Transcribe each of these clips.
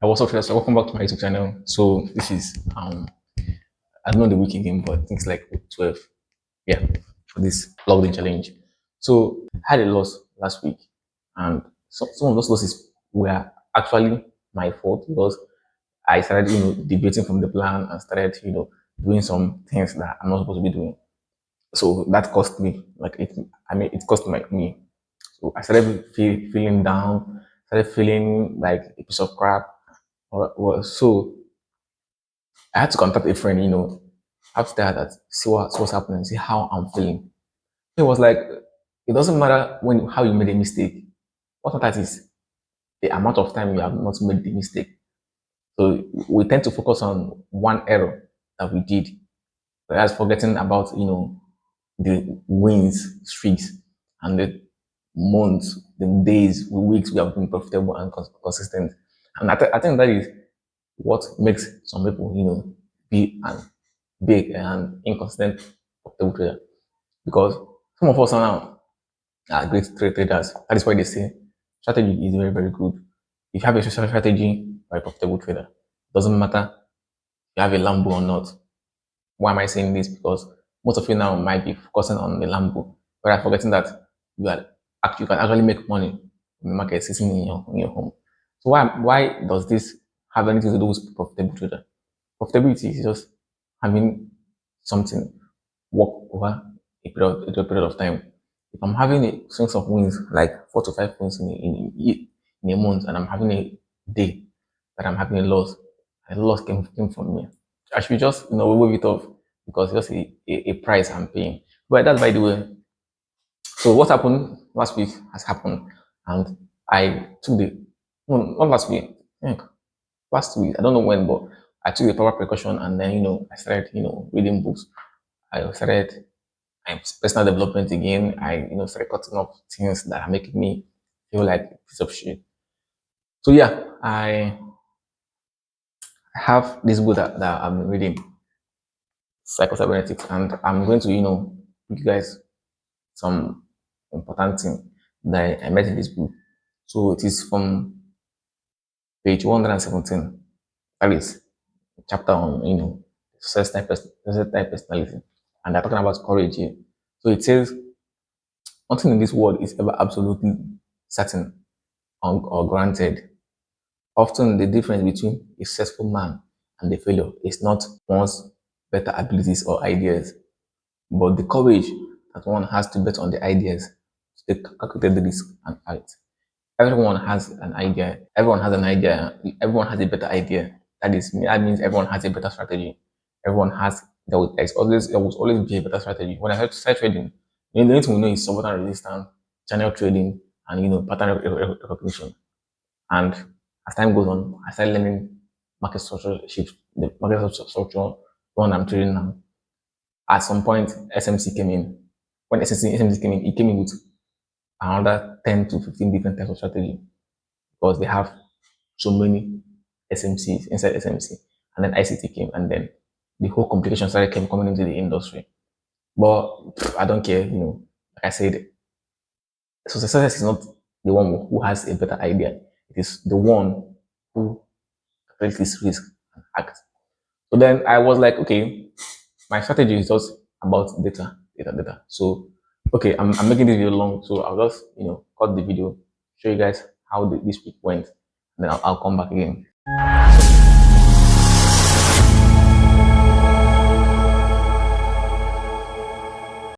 What's up, friends? Welcome back to my YouTube channel. So this is I don't know the week again, but I think it's like 12. Yeah, for this logged in challenge. So I had a loss last week, and some of those losses were actually my fault because I started, debating from the plan and started, doing some things that I'm not supposed to be doing. So that cost me, like it. I mean, it cost me. So I started feeling down, started feeling like a piece of crap. So I had to contact a friend, after that, see what's happening, see how I'm feeling. It was like it doesn't matter when how you made a mistake. What matters is the amount of time you have not made the mistake. So we tend to focus on one error that we did, whereas forgetting about the wins, streaks, and the months, the days, the weeks we have been profitable and consistent. And I think that is what makes some people, be an big and inconsistent profitable trader. Because some of us are now are great traders. That is why they say strategy is very, very good. If you have a social strategy, you're a profitable trader. Doesn't matter if you have a Lambo or not. Why am I saying this? Because most of you now might be focusing on the Lambo, but I'm forgetting that you can actually make money in the market sitting in your home. So why does this have anything to do with profitable trader? Profitability is just having something work over a period of time. If I'm having a sense of wins, like 4 to 5 wins in a month, and I'm having a day that I'm having a loss, and the loss came from me, I should just wave it off because it's just a price I'm paying. But that's by the way. So what happened last week has happened, and I took the no, not last week. I think last week. I don't know when, but I took the proper precaution, and then I started reading books. I started personal development again. I started cutting off things that are making me feel like a piece of shit. So yeah, I have this book that I'm reading, Psycho-Cybernetics, and I'm going to give you guys some important thing that I met in this book. So it is from page 117. That is chapter on success type personality, and they're talking about courage here. So it says nothing in this world is ever absolutely certain or granted. Often the difference between a successful man and a failure is not one's better abilities or ideas, but the courage that one has to bet on the ideas, to take calculated risk and act. Everyone has an idea. Everyone has an idea. Everyone has a better idea. That means everyone has a better strategy. Everyone has there will always be a better strategy. When I start trading, the only thing we know is support and resistance, channel trading, and pattern recognition. And as time goes on, I started learning market structure shift, the market structure, the one I'm trading now. At some point, SMC came in. When SMC came in, it came in with another 10 to 15 different types of strategy because they have so many SMCs inside SMC. And then ICT came, and then the whole complication started coming into the industry. But I don't care, like I said, so success is not the one who has a better idea. It is the one who takes this risk and act. So then I was like, okay, my strategy is just about data. So, okay, I'm making this video long, so I'll just, cut the video, show you guys how this week went, and then I'll come back again.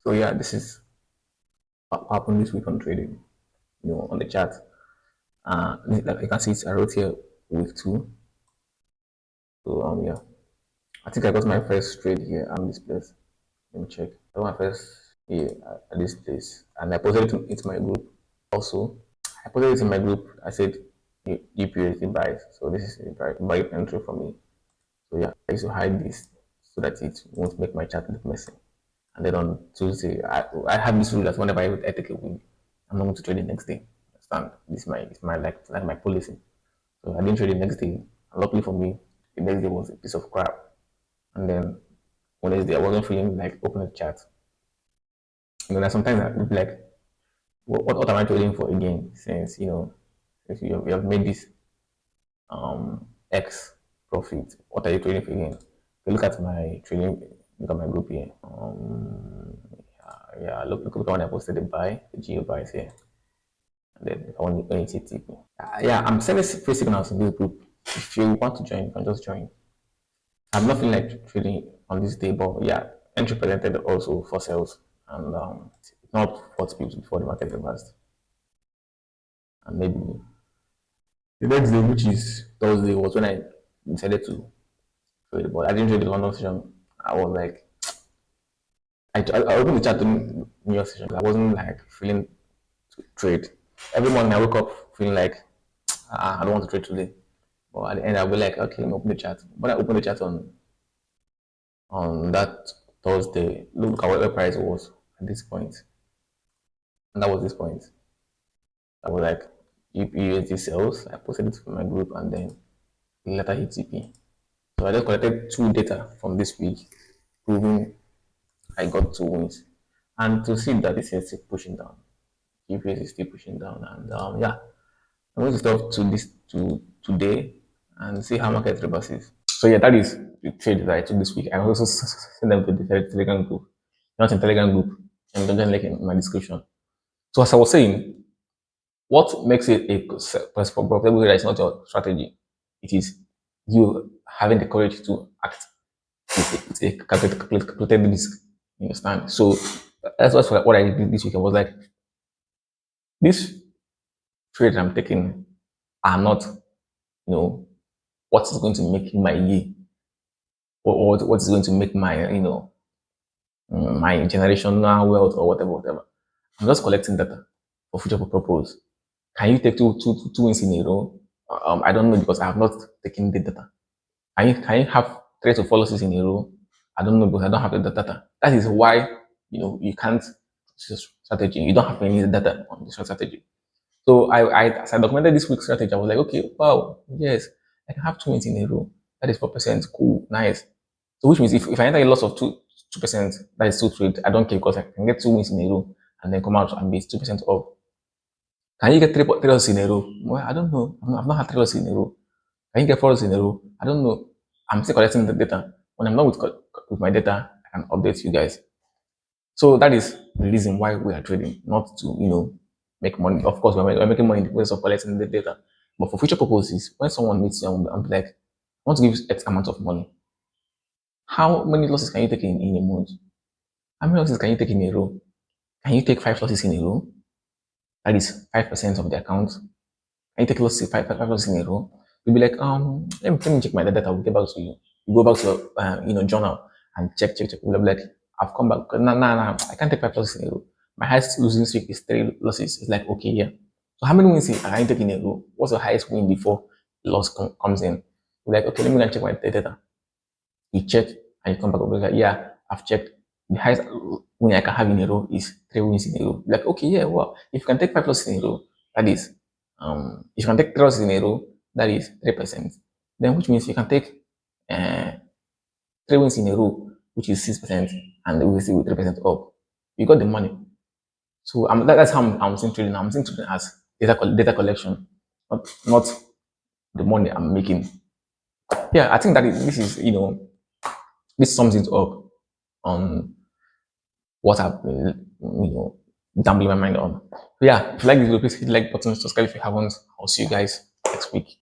So yeah, this is what happened this week on trading, on the chart. Like you can see, I wrote here week 2. So yeah, I think I got my first trade here on this place. Let me check. I got my first here at this place, and I posted it into my group. Also, I posted it in my group. I said UPSD buys. So this is a buy entry for me. So yeah, I used to hide this so that it won't make my chart look messy. And then on Tuesday, I have this rule that whenever I take a win, I'm not going to trade the next day. Understand? This is my like my policy. So I didn't trade the next day. And luckily for me, the next day was a piece of crap. And then Wednesday, I wasn't feeling like opening a chat. And then sometimes I'd be like, what am I trading for again? Since since you have made this X profit. What are you trading for again? Okay, look at my trading. Look at my group here. Yeah. Look at when I posted the buy, the geo buys here, and then when you see TP. Yeah, I'm sending free signals in this group. If you want to join, you can just join. I'm not feeling like trading on this day, but yeah, entry presented also for sales, and it's not 40 pips before the market reversed, and maybe the next day, which is Thursday, was when I decided to trade. But I didn't trade the London session. I was like, I opened the chat to New York session. I wasn't like feeling to trade. Every morning I woke up feeling like I don't want to trade today. But at the end, I'll be like, okay, let me open the chat. When I opened the chat on that Thursday, look at what the price was at this point, and that was this point. I was like, USD sales. I posted it for my group, and then the letter hit TP. So I just collected two data from this week, proving I got two wins. And to see that this is still pushing down, GPS is still pushing down, and yeah, I'm going to stop to this to today and see how market reverses. So yeah, that is the trade that I took this week. I also send them to the Telegram group, not in Telegram group, and don't link in my description. So as I was saying, what makes it a profitable trade is not your strategy. It is you having the courage to act with a calculated risk. You understand? So that's what I did this week. I was like, this trade I'm taking are not, what is going to make my year, or what is going to make my, my generational wealth or whatever. I'm just collecting data for future purpose. Can you take two wins in a row? I don't know because I have not taken the data. Can you have 3 to 4 losses in a row? I don't know because I don't have the data. That is why you can't strategy. You don't have any data on the strategy. So as I documented this week's strategy, I was like, okay, wow, yes, I can have 2 wins in a row. That is 4%. Cool, nice. So which means if I enter a loss of 2%, that is still trade. I don't care because I can get 2 wins in a row and then come out and be 2% off. Can you get three losses in a row? Well, I don't know. I've not had 3 losses in a row. Can you get 4 losses in a row? I don't know. I'm still collecting the data. When I'm done with my data, I can update you guys. So that is the reason why we are trading, not to make money. Of course, we're making money in the process of collecting the data, but for future purposes, when someone meets you and be like, I want to give you X amount of money, how many losses can you take in a month? How many losses can you take in a row? Can you take 5 losses in a row? That is 5% of the account. Can you take losses, five losses in a row? You'll be like, let me check my data. I will get back to you. You go back to your journal and check. You'll be like, I've come back. Nah, I can't take 5 losses in a row. My highest losing streak is 3 losses. It's like, okay, yeah. So how many wins are you taking in a row? What's the highest win before the loss comes in? You're like, okay, let me go and check my data. You check and you come back and be like, yeah, I've checked. The highest win I can have in a row is 3 wins in a row. Like, okay, yeah, well, if you can take 5 losses in a row, that is, if you can take 3 losses in a row, that is 3%. Then, which means you can take 3 wins in a row, which is 6%, and we will see with 3% up. You got the money. So that's how I'm seeing trading. I'm seeing trading as data collection, not the money I'm making. Yeah, I think that this is this sums it up on what I've been, gambling my mind on. So yeah, if you like this video, please hit the like button, subscribe if you haven't. I'll see you guys next week.